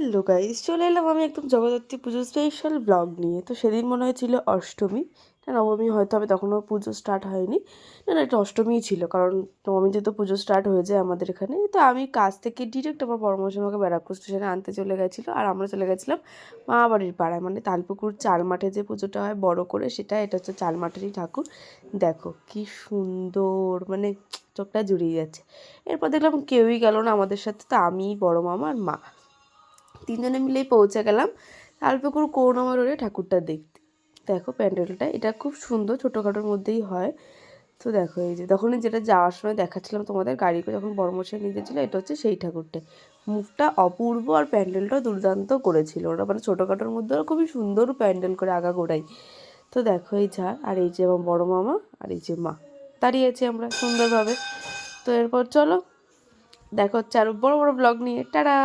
Hello guys, চলে এলাম আমি একদম জগদ্ধাত্রী পুজোর স্পেশাল ব্লগ নিয়ে। তো সেদিন মনে হয়েছিল অষ্টমী, না নবমী হয়তো হবে, তখনও পুজো স্টার্ট হয়নি। না না, এটা অষ্টমীই ছিল, কারণ নবমীতে তো পুজো স্টার্ট হয়ে যায় আমাদের এখানে। তো আমি কাজ থেকে ডিরেক্ট আমার বড়মশাই আমাকে ব্যারাকপুর স্টেশনে আনতে চলে গেছিলো, আর আমরা চলে গেছিলাম মামা বাড়ির পাড়ায়, মানে তালপুকুর চাল মাঠে যে পুজোটা হয় বড় করে, সেটা এটা হচ্ছে চাল মাঠেরই ঠাকুর। দেখো কি সুন্দর, মানে চোখটা জুড়িয়ে যাচ্ছে। এরপর দেখলাম কেউই গেল না আমাদের সাথে, তো আমি, বড় মামা আর মা তিনজনে মিলেই পৌঁছে গেলাম তালপুকুর করুণাময় রোডে ঠাকুরটা দেখতে। দেখো প্যান্ডেলটা, এটা খুব সুন্দর, ছোটোখাটোর মধ্যেই হয়। তো দেখো এই যে তখনই যেটা যাওয়ার সময় দেখাচ্ছিলাম তোমাদের, গাড়ি করে যখন বড়মশাই নিয়ে যাচ্ছিলো, এটা হচ্ছে সেই ঠাকুরটা। মুখটা অপূর্ব, আর প্যান্ডেলটাও দুর্দান্ত করেছিল ওরা, মানে ছোটোখাটোর মধ্যেও খুবই সুন্দর প্যান্ডেল করে আগাগোড়াই। তো দেখো এই ঝাড়, আর এই যে আমার বড় মামা আর এই যে মা দাঁড়িয়ে আছি আমরা সুন্দরভাবে। তো এরপর চলো দেখা হচ্ছে আরও বড় বড় ব্লগ নিয়ে। টাটা।